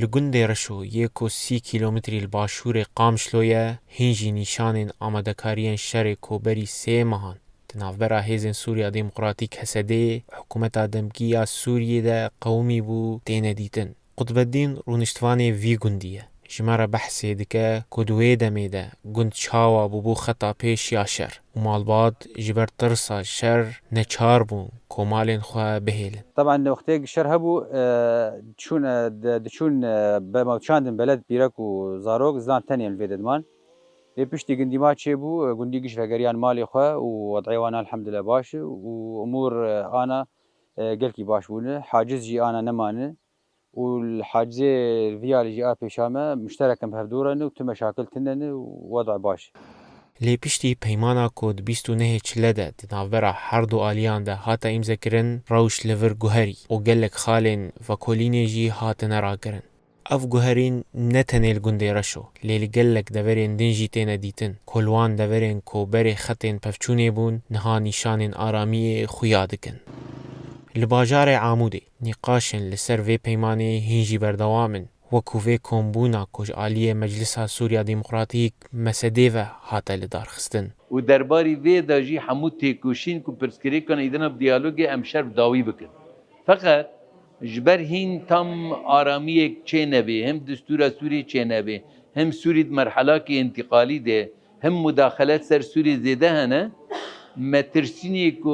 لگند رشو 1.30 کیلومتری الباشور قامشلویه هنجی نیشان آمدکاریان شر کوبری 3 ماهان تنافبرا هیزن سوریا دموکراتیک حسده حکومت دمگیه سوریه ده قومی بو دین دیتن. قطب الدین رونشتوانه وی گندیه. جمارا بحثی دکه کدوه دمیده گند چاوا بو خطا پیش یا شر و مالباد جبر ترسا شر نچار بون کمالین خواه بهیلن. طبعا وقتی الشر هبو دشون بموتشاندن بلد بیرک و زاروگ زلام تاني الفيدمان بيشتي جندي ما تشيبو جندي قش فقريان مالي خوا ووضعي وانا الحمد لله باش وامور انا قلكي باش بونه حاجز جي انا نمانه والحاجزي الفيال جي بيشامه مشتركا بهردورن وتم مشاكل تنن ووضع باش. لی پشتی پیمانا کود 29 چلده دنابرا هر دو آلیان ده هاتا امزا کرن روش لور گوهری و گلک خالین و کلینی جی هاتا نرا کرن. اف گوهرین نتنیل گنده رشو لیل گلک دورین دنجی تینا دیتن کلوان دورین کوبر خطین پفچونه بون نها نشان آرامی خویادکن. لباجار عاموده نقاشن لسر وی پیمانه هنجی بردوامن وکووی کمبونا کج آلیه مجلس سوریا دموکراتیک مسده و هاتا لدار خستن. و درباری وی داجی حمود تیکوشین کو پرسکری کنه ایدنا بدیالوگ امشر داوی بکن. فقط جبر هین تام آرامی چه نبی هم دستور سوری چه نبی هم سوری مرحله کی انتقالی ده هم مداخلات سر سوری زیده هنه مترسینی کو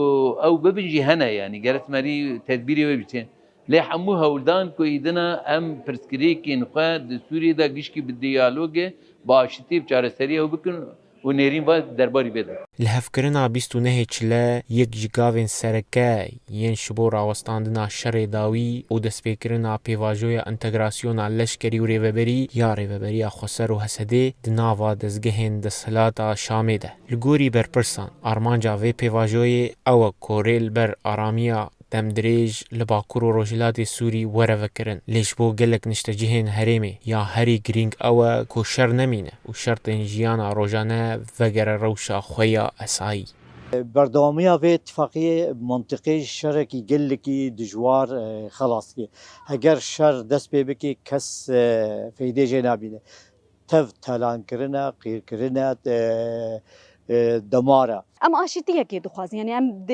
او ببنجی هنه یعنی گرت مری تدبیری و بیتین لی حمو هولدان کو ایدنا ام پرسکری کی نخواه سوری دا گشکی بدیالوگ باشتی بچاره سریه و بکن و نرین و درباری بده. لهفکرنا 29 چله یک جگاوین سرکه ین شبو راوستاندنا شر داوی و دسپیکرنا پیواجوی انتگراسیونا لشکری و ریوبری یا ریوبری خسر و حسده دناوا دزگهن دسلاتا شامه ده. لگوری برپرسان آرمانجا وی پیواجوی او کوریل بر آرامیا دم دریج لباکور و روجلات سوری وره وکرن لیش بو گلک نشتجهن هریمه یا هری گرینگ او کو شر نمینه و شرط انجیانا روجانه وگر روشا خویا اسایی. بردوامية في اتفاقية منطقية شركي قلكي دجوار خلاص كي هجر شر دس بيبكي كس فيدي جنابينه تف تلان كرنا قير كرنا دمارة ام آشتیه که دخواز یعنی ام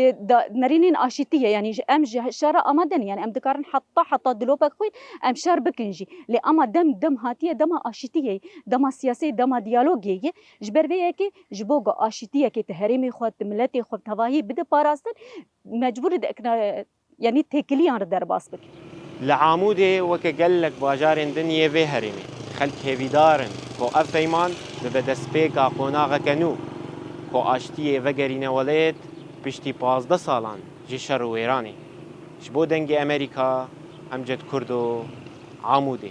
نرینین آشتیه یعنی ام شر آمدن یعنی ام دکارن حتی دلوبک خوید ام شر بکنجی لی اما دم هاتیه دم آشتیه دم سیاسی دم دیالوگیه جبر ویه که جبوگ آشتیه که تحریمی خود ملتی خود تواهی بده پاراستن مجبور دکنا یعنی تکلیان رو در باس بکن. لعاموده وكجلك باجارن دنيا في هرمي خلك هيفيدارن كو افيمان ببدسبيكا قوناغا كنو كو آشتیه وگرینه ولید پشتی 15 سالان جی شر و ایرانی. جبو دنگ امریکا امجد کردو عاموده.